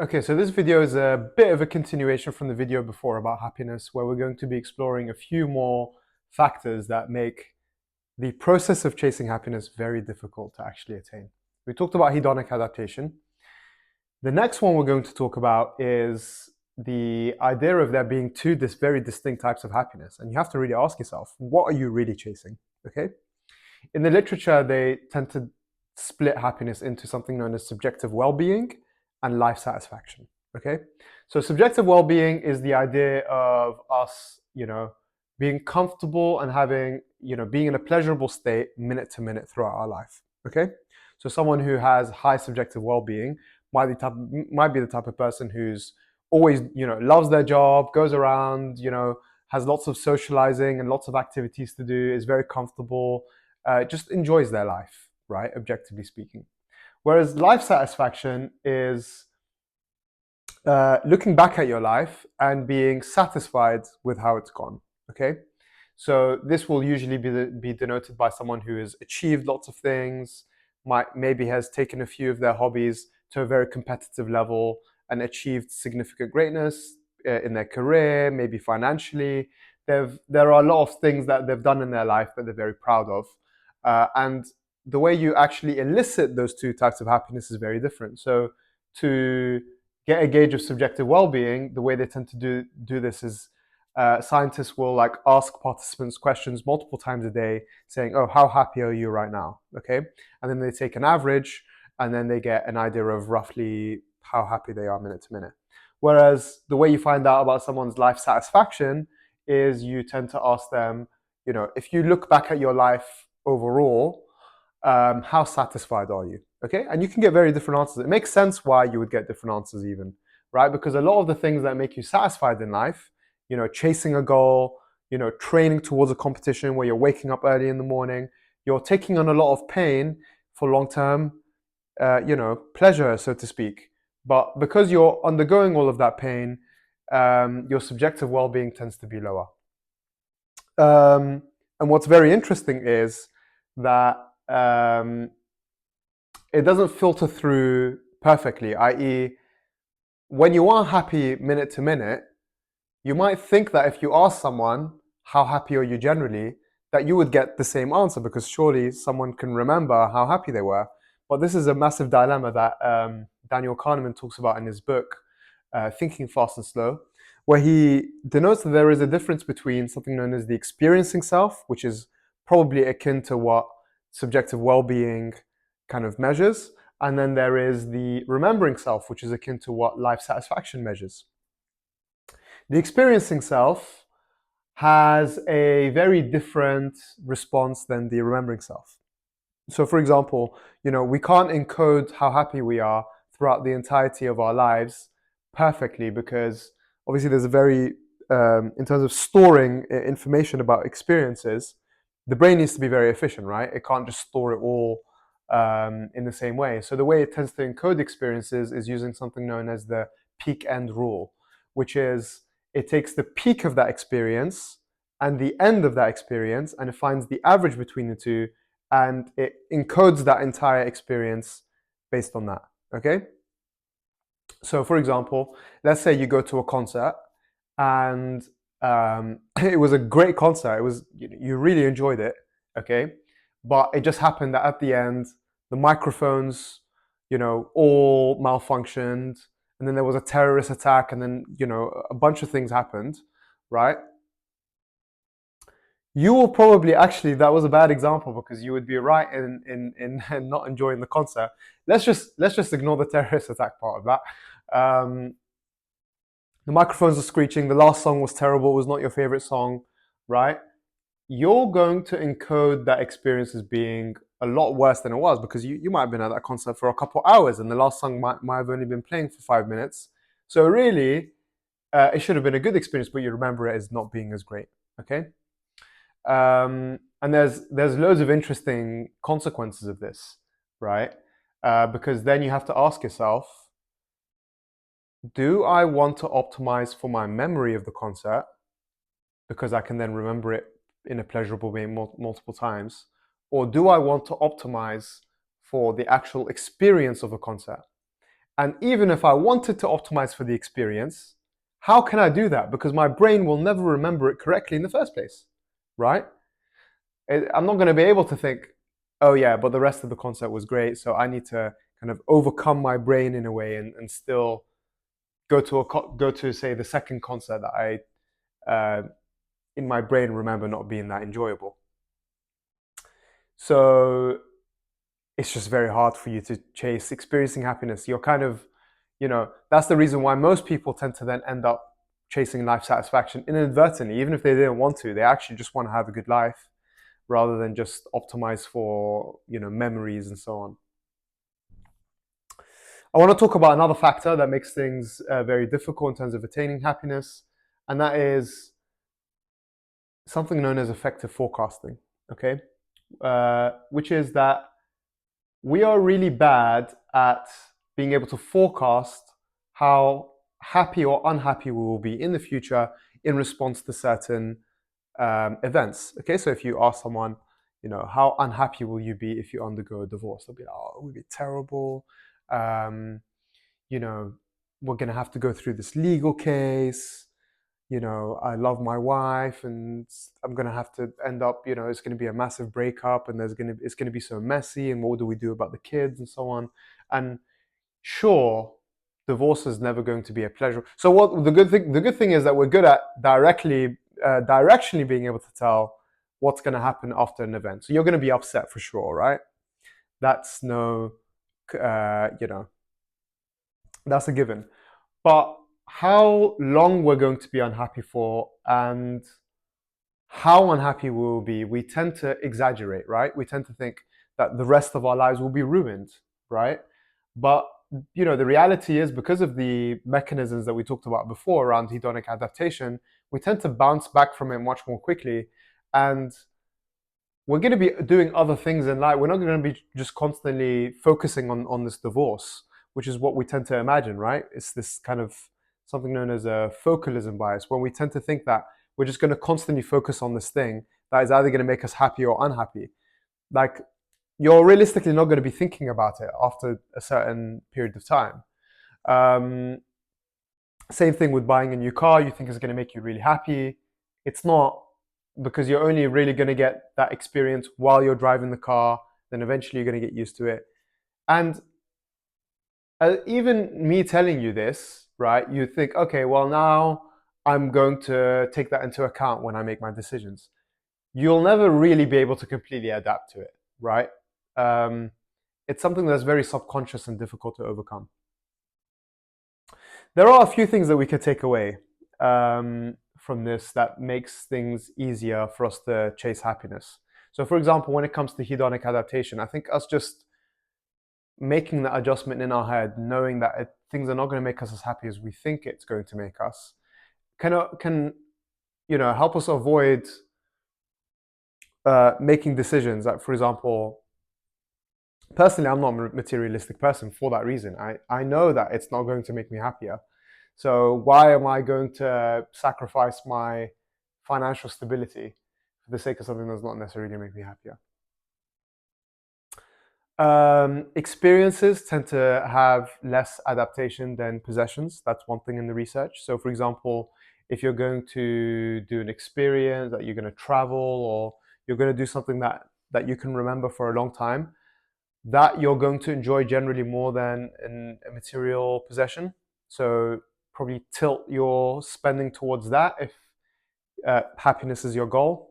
Okay, so this video is a bit of a continuation from the video before about happiness, where we're going to be exploring a few more factors that make the process of chasing happiness very difficult to actually attain. We talked about hedonic adaptation. The next one we're going to talk about is the idea of there being two very distinct types of happiness. And you have to really ask yourself, what are you really chasing? Okay? In the literature, they tend to split happiness into something known as subjective well-being and life satisfaction. Okay, so subjective well-being is the idea of us, being comfortable and having, being in a pleasurable state minute to minute throughout our life. Okay, so someone who has high subjective well-being might be the type of person who's always, loves their job, goes around, has lots of socializing and lots of activities to do, is very comfortable, just enjoys their life, right? Objectively speaking. Whereas life satisfaction is looking back at your life and being satisfied with how it's gone. Okay, so this will usually be denoted by someone who has achieved lots of things, maybe has taken a few of their hobbies to a very competitive level and achieved significant greatness in their career, maybe financially. There are a lot of things that they've done in their life that they're very proud of, and the way you actually elicit those two types of happiness is very different. So to get a gauge of subjective well-being, the way they tend to do this is scientists will like ask participants questions multiple times a day, saying, "Oh, how happy are you right now?" Okay, and then they take an average, and then they get an idea of roughly how happy they are minute to minute. Whereas the way you find out about someone's life satisfaction is you tend to ask them, if you look back at your life overall, how satisfied are you? Okay, and you can get very different answers. It makes sense why you would get different answers, even, right? Because a lot of the things that make you satisfied in life, chasing a goal, training towards a competition where you're waking up early in the morning, you're taking on a lot of pain for long-term, pleasure, so to speak. But because you're undergoing all of that pain, your subjective well-being tends to be lower. And what's very interesting is that it doesn't filter through perfectly, i.e., when you are happy minute to minute, you might think that if you ask someone, how happy are you generally, that you would get the same answer because surely someone can remember how happy they were. But this is a massive dilemma that Daniel Kahneman talks about in his book, Thinking Fast and Slow, where he denotes that there is a difference between something known as the experiencing self, which is probably akin to what subjective well-being kind of measures, and then there is the remembering self, which is akin to what life satisfaction measures. The experiencing self has a very different response than the remembering self. So for example, we can't encode how happy we are throughout the entirety of our lives perfectly because obviously there's a very, in terms of storing information about experiences, the brain needs to be very efficient, right? It can't just store it all in the same way. So the way it tends to encode experiences is using something known as the peak end rule, which is it takes the peak of that experience and the end of that experience and it finds the average between the two and it encodes that entire experience based on that. Okay? So for example, let's say you go to a concert and it was a great concert. It was, you really enjoyed it, okay? But it just happened that at the end, the microphones, all malfunctioned, and then there was a terrorist attack, and then a bunch of things happened, right? You will probably actually, that was a bad example because you would be right in not enjoying the concert. Let's just ignore the terrorist attack part of that. The microphones are screeching. The last song was terrible. It was not your favorite song, right? You're going to encode that experience as being a lot worse than it was because you might have been at that concert for a couple of hours and the last song might have only been playing for 5 minutes. So really, it should have been a good experience, but you remember it as not being as great. Okay. And there's loads of interesting consequences of this, right? Because then you have to ask yourself, do I want to optimize for my memory of the concert because I can then remember it in a pleasurable way multiple times? Or do I want to optimize for the actual experience of a concert? And even if I wanted to optimize for the experience, how can I do that? Because my brain will never remember it correctly in the first place, right? I'm not going to be able to think, oh yeah, but the rest of the concert was great, so I need to kind of overcome my brain in a way and still go to say the second concert that in my brain remember not being that enjoyable. So it's just very hard for you to chase experiencing happiness. You're kind of, that's the reason why most people tend to then end up chasing life satisfaction inadvertently, even if they didn't want to. They actually just want to have a good life rather than just optimize for, memories and so on. I want to talk about another factor that makes things very difficult in terms of attaining happiness, and that is something known as effective forecasting. Okay, which is that we are really bad at being able to forecast how happy or unhappy we will be in the future in response to certain events. Okay, so if you ask someone, how unhappy will you be if you undergo a divorce? They'll be like, oh, it would be terrible. Um, we're going to have to go through this legal case. I love my wife and I'm going to have to end up, it's going to be a massive breakup and it's going to be so messy. And what do we do about the kids and so on? And sure, divorce is never going to be a pleasure. So the good thing is that we're good at directionally being able to tell what's going to happen after an event. So you're going to be upset for sure, right? That's that's a given. But how long we're going to be unhappy for and how unhappy we will be, we tend to exaggerate, right? We tend to think that the rest of our lives will be ruined, right? But the reality is, because of the mechanisms that we talked about before around hedonic adaptation, we tend to bounce back from it much more quickly. And we're going to be doing other things in life. We're not going to be just constantly focusing on this divorce, which is what we tend to imagine, right? It's this kind of something known as a focalism bias, when we tend to think that we're just going to constantly focus on this thing that is either going to make us happy or unhappy. Like, you're realistically not going to be thinking about it after a certain period of time. Same thing with buying a new car. You think it's going to make you really happy. It's not, because you're only really going to get that experience while you're driving the car. Then eventually you're going to get used to it. And even me telling you this, right, you think, okay, well, now I'm going to take that into account when I make my decisions. You'll never really be able to completely adapt to it, right? It's something that's very subconscious and difficult to overcome. There are a few things that we could take away from this that makes things easier for us to chase happiness. So, for example, when it comes to hedonic adaptation, I think us just making that adjustment in our head, knowing that things are not going to make us as happy as we think it's going to make us, can help us avoid making decisions. Like, for example, personally, I'm not a materialistic person for that reason. I know that it's not going to make me happier. So why am I going to sacrifice my financial stability for the sake of something that's not necessarily going to make me happier? Experiences tend to have less adaptation than possessions. That's one thing in the research. So, for example, if you're going to do an experience, that you're going to travel, or you're going to do something that you can remember for a long time, that you're going to enjoy generally more than a material possession. So probably tilt your spending towards that if happiness is your goal.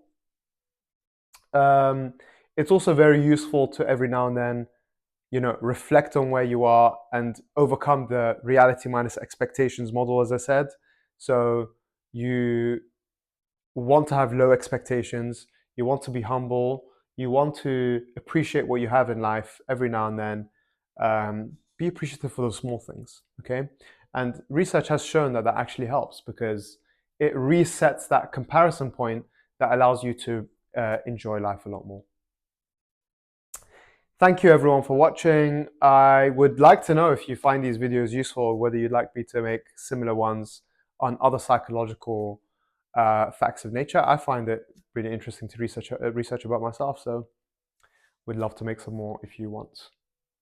It's also very useful to every now and then, reflect on where you are and overcome the reality minus expectations model, as I said. So you want to have low expectations, you want to be humble, you want to appreciate what you have in life every now and then. Be appreciative for those small things, okay? And research has shown that actually helps, because it resets that comparison point that allows you to enjoy life a lot more. Thank you everyone for watching. I would like to know if you find these videos useful, whether you'd like me to make similar ones on other psychological facts of nature. I find it really interesting to research about myself, so would love to make some more if you want.